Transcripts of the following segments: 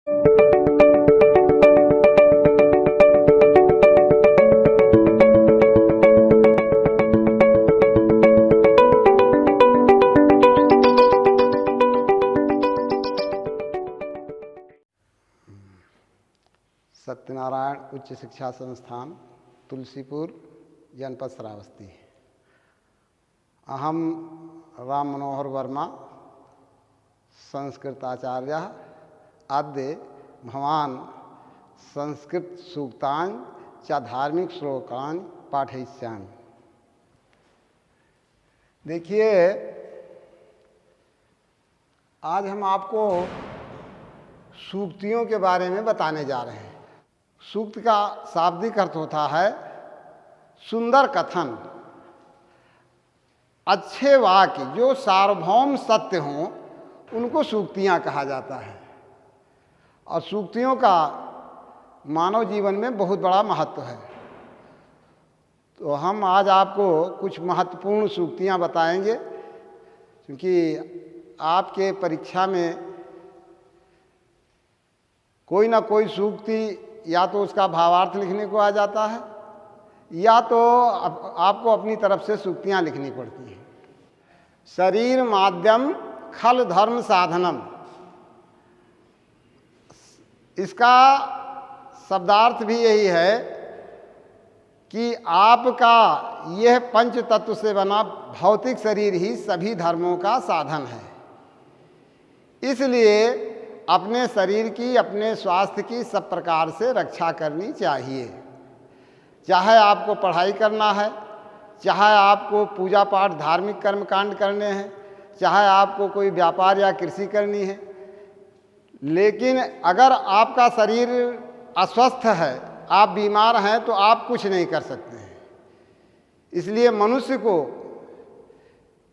सत्यनारायण उच्च शिक्षा संस्थान तुलसीपुर जनपद श्रावस्ती। अहम राम मनोहर वर्मा संस्कृताचार्य अद्य भवान संस्कृत सूक्तानि च धार्मिक श्लोकानि पाठयिष्यामि। देखिए, आज हम आपको सूक्तियों के बारे में बताने जा रहे हैं। सूक्त का शाब्दिक अर्थ होता है सुंदर कथन, अच्छे वाक्य जो सार्वभौम सत्य हों उनको सूक्तियाँ कहा जाता है। और सूक्तियों का मानव जीवन में बहुत बड़ा महत्व है। तो हम आज आपको कुछ महत्वपूर्ण सूक्तियाँ बताएंगे, क्योंकि आपके परीक्षा में कोई ना कोई सूक्ति या तो उसका भावार्थ लिखने को आ जाता है या तो आपको अपनी तरफ से सूक्तियाँ लिखनी पड़ती हैं। शरीर माध्यम खल धर्म साधनम, इसका शब्दार्थ भी यही है कि आपका यह पंच तत्व से बना भौतिक शरीर ही सभी धर्मों का साधन है। इसलिए अपने शरीर की, अपने स्वास्थ्य की सब प्रकार से रक्षा करनी चाहिए। चाहे आपको पढ़ाई करना है, चाहे आपको पूजा पाठ धार्मिक कर्म कांड करने हैं, चाहे आपको कोई व्यापार या कृषि करनी है, लेकिन अगर आपका शरीर अस्वस्थ है, आप बीमार हैं, तो आप कुछ नहीं कर सकते हैं। इसलिए मनुष्य को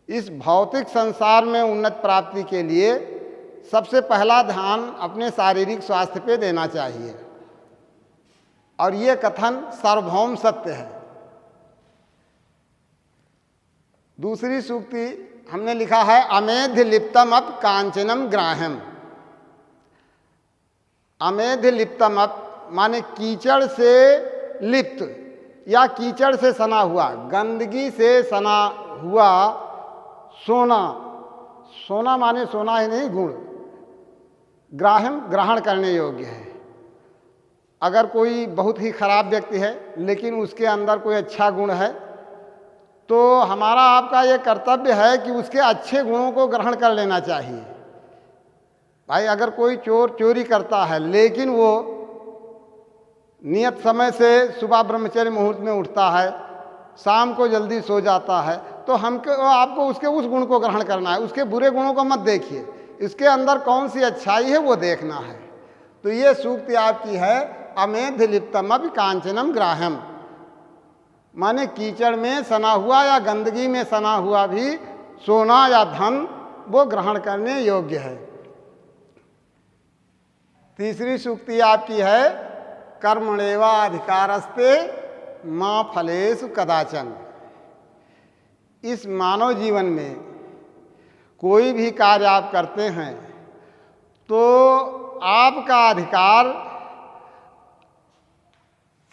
इस भौतिक संसार में उन्नत प्राप्ति के लिए सबसे पहला ध्यान अपने शारीरिक स्वास्थ्य पे देना चाहिए। और ये कथन सार्वभौम सत्य है। दूसरी सूक्ति हमने लिखा है अमेध्य लिप्तम अप कांचनम ग्राह्यम। अमेध्य लिप्तम अप माने कीचड़ से लिप्त या कीचड़ से सना हुआ, गंदगी से सना हुआ सोना। सोना माने सोना ही नहीं, गुण। ग्राह्यम ग्रहण करने योग्य है। अगर कोई बहुत ही खराब व्यक्ति है लेकिन उसके अंदर कोई अच्छा गुण है, तो हमारा आपका ये कर्तव्य है कि उसके अच्छे गुणों को ग्रहण कर लेना चाहिए। भाई, अगर कोई चोर चोरी करता है लेकिन वो नियत समय से सुबह ब्रह्मचर्य मुहूर्त में उठता है, शाम को जल्दी सो जाता है, तो हमको आपको उसके उस गुण को ग्रहण करना है। उसके बुरे गुणों को मत देखिए, इसके अंदर कौन सी अच्छाई है वो देखना है। तो ये सूक्ति आपकी है अमेध्य लिप्तम अपि कांचनम ग्राह्यम, माने कीचड़ में सना हुआ या गंदगी में सना हुआ भी सोना या धन वो ग्रहण करने योग्य है। तीसरी सूक्ति आपकी है कर्मण्येवाधिकारस्ते मा फलेषु कदाचन। इस मानव जीवन में कोई भी कार्य आप करते हैं तो आपका अधिकार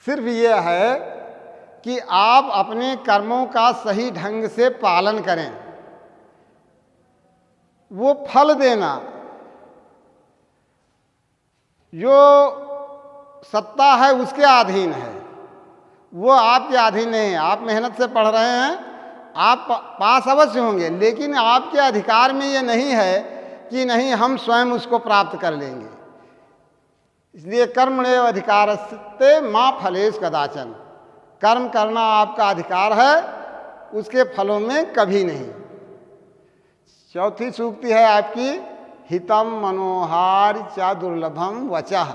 सिर्फ ये है कि आप अपने कर्मों का सही ढंग से पालन करें। वो फल देना जो सत्ता है उसके अधीन है, वो आपके अधीन नहीं है। आप मेहनत से पढ़ रहे हैं, आप पास अवश्य होंगे, लेकिन आपके अधिकार में ये नहीं है कि नहीं हम स्वयं उसको प्राप्त कर लेंगे। इसलिए कर्मण्येव अधिकारस्ते मा फलेषु कदाचन, कर्म करना आपका अधिकार है, उसके फलों में कभी नहीं। चौथी सूक्ति है आपकी हितम मनोहार च दुर्लभम वचः।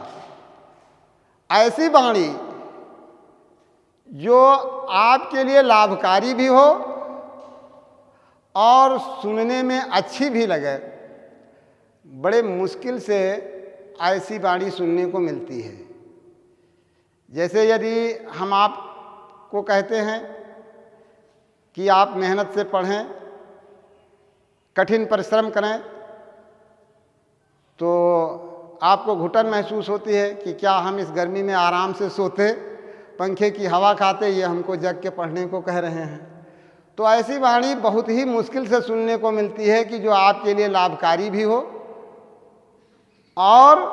ऐसी वाणी जो आपके लिए लाभकारी भी हो और सुनने में अच्छी भी लगे। बड़े मुश्किल से ऐसी वाणी सुनने को मिलती है। जैसे यदि हम आपको कहते हैं कि आप मेहनत से पढ़ें, कठिन परिश्रम करें, तो आपको घुटन महसूस होती है कि क्या हम इस गर्मी में आराम से सोते, पंखे की हवा खाते, ये हमको जग के पढ़ने को कह रहे हैं। तो ऐसी वाणी बहुत ही मुश्किल से सुनने को मिलती है कि जो आपके लिए लाभकारी भी हो और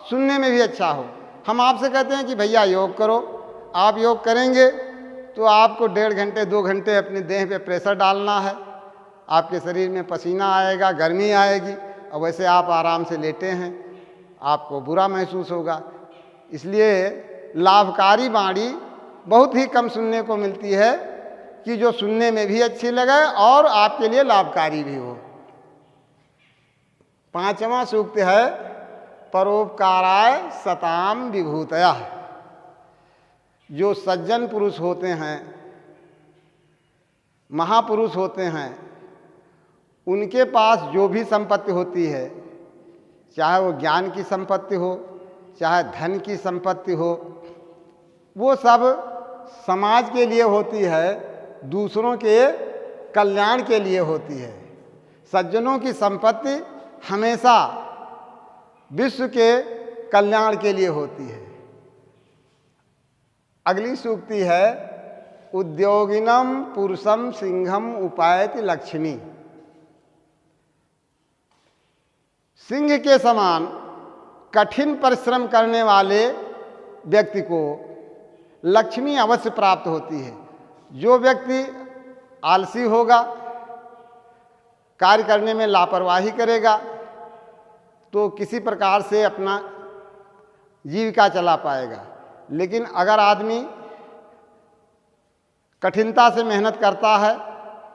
सुनने में भी अच्छा हो। हम आपसे कहते हैं कि भैया योग करो, आप योग करेंगे तो आपको 1.5 घंटे 2 घंटे अपनी देह पे प्रेशर डालना है, आपके शरीर में पसीना आएगा, गर्मी आएगी, और वैसे आप आराम से लेटे हैं, आपको बुरा महसूस होगा। इसलिए लाभकारी वाणी बहुत ही कम सुनने को मिलती है कि जो सुनने में भी अच्छी लगे और आपके लिए लाभकारी भी हो। 5वां सूक्त है परोपकाराय सताम विभूतयः। जो सज्जन पुरुष होते हैं, महापुरुष होते हैं, उनके पास जो भी संपत्ति होती है, चाहे वो ज्ञान की संपत्ति हो, चाहे धन की संपत्ति हो, वो सब समाज के लिए होती है, दूसरों के कल्याण के लिए होती है। सज्जनों की संपत्ति हमेशा विश्व के कल्याण के लिए होती है। अगली सूक्ति है उद्योगिनम पुरुषम सिंहम उपायति लक्ष्मी। सिंह के समान कठिन परिश्रम करने वाले व्यक्ति को लक्ष्मी अवश्य प्राप्त होती है। जो व्यक्ति आलसी होगा, कार्य करने में लापरवाही करेगा, तो किसी प्रकार से अपना जीविका चला पाएगा। लेकिन अगर आदमी कठिनता से मेहनत करता है,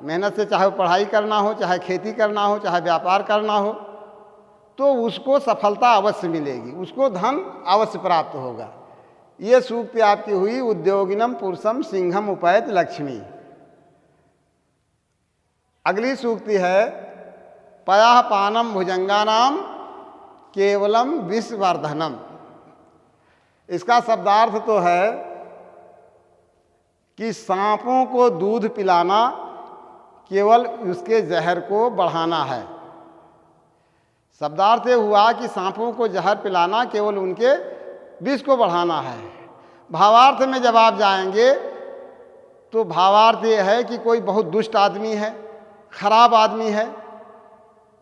मेहनत से चाहे पढ़ाई करना हो, चाहे खेती करना हो, चाहे व्यापार करना हो, तो उसको सफलता अवश्य मिलेगी, उसको धन अवश्य प्राप्त होगा। ये सूक्ति आपकी हुई उद्योगिनम पुरुषम सिंहम उपैत लक्ष्मी। अगली सूक्ति है पयाः पानम भुजंगानाम केवलम विषवर्धनम। इसका शब्दार्थ तो है कि सांपों को दूध पिलाना केवल उसके जहर को बढ़ाना है। शब्दार्थ ये हुआ कि सांपों को जहर पिलाना केवल उनके विष को बढ़ाना है। भावार्थ में जब आप जाएंगे तो भावार्थ ये है कि कोई बहुत दुष्ट आदमी है, खराब आदमी है,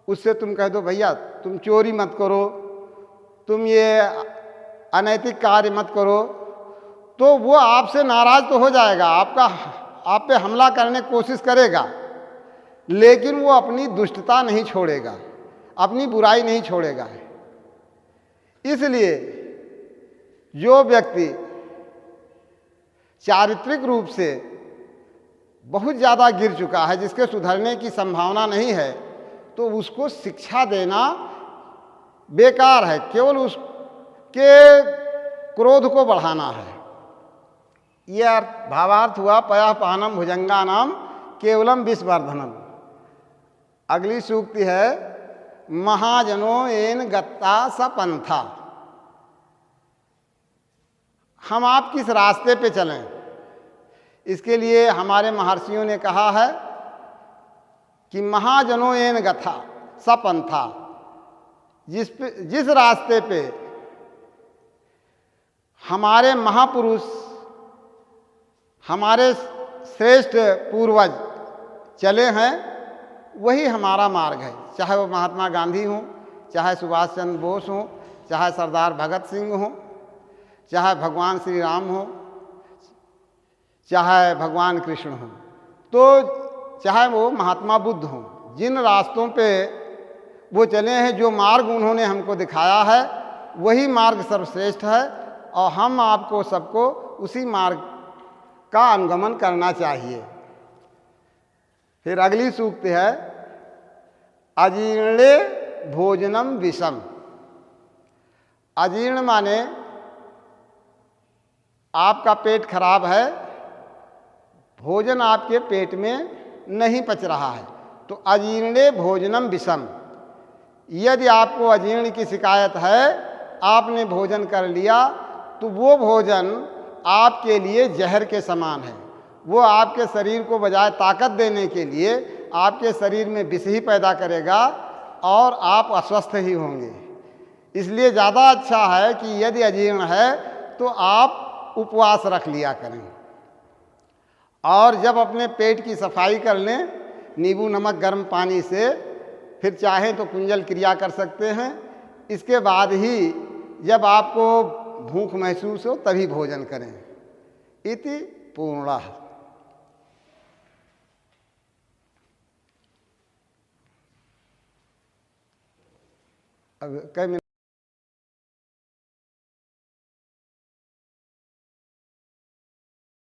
उससे तुम कह दो भैया तुम चोरी मत करो, तुम ये अनैतिक कार्य मत करो, तो वो आपसे नाराज तो हो जाएगा, आप पे हमला करने की कोशिश करेगा, लेकिन वो अपनी दुष्टता नहीं छोड़ेगा, अपनी बुराई नहीं छोड़ेगा। इसलिए जो व्यक्ति चारित्रिक रूप से बहुत ज़्यादा गिर चुका है, जिसके सुधरने की संभावना नहीं है, तो उसको शिक्षा देना बेकार है, केवल उसके क्रोध को बढ़ाना है। यह भावार्थ हुआ पयाः पानम भुजंगानाम केवलम विषवर्धनम। अगली सूक्ति है महाजनो येन गत्ता स पंथा। हम आप किस रास्ते पे चलें, इसके लिए हमारे महर्षियों ने कहा है कि महाजनो येन गथा स पंथा। जिस रास्ते पे हमारे महापुरुष, हमारे श्रेष्ठ पूर्वज चले हैं, वही हमारा मार्ग है। चाहे वो महात्मा गांधी हों, चाहे सुभाष चंद्र बोस हों, चाहे सरदार भगत सिंह हों, चाहे भगवान श्री राम हो, चाहे भगवान कृष्ण हो, तो चाहे वो महात्मा बुद्ध हों, जिन रास्तों पे वो चले हैं, जो मार्ग उन्होंने हमको दिखाया है, वही मार्ग सर्वश्रेष्ठ है और हम आपको सबको उसी मार्ग का अनुगमन करना चाहिए। फिर अगली सूक्त है अजीर्णे भोजनम विषम। अजीर्ण माने आपका पेट खराब है, भोजन आपके पेट में नहीं पच रहा है, तो अजीर्णे भोजनम विषम। यदि आपको अजीर्ण की शिकायत है, आपने भोजन कर लिया, तो वो भोजन आपके लिए जहर के समान है। वो आपके शरीर को बजाय ताकत देने के लिए आपके शरीर में विष ही पैदा करेगा और आप अस्वस्थ ही होंगे। इसलिए ज़्यादा अच्छा है कि यदि अजीर्ण है तो आप उपवास रख लिया करें। और जब अपने पेट की सफाई कर लें नींबू नमक गर्म पानी से, फिर चाहें तो कुंजल क्रिया कर सकते हैं। इसके बाद ही जब आपको भूख महसूस हो तभी भोजन करें। इति पूर्णः। अब कई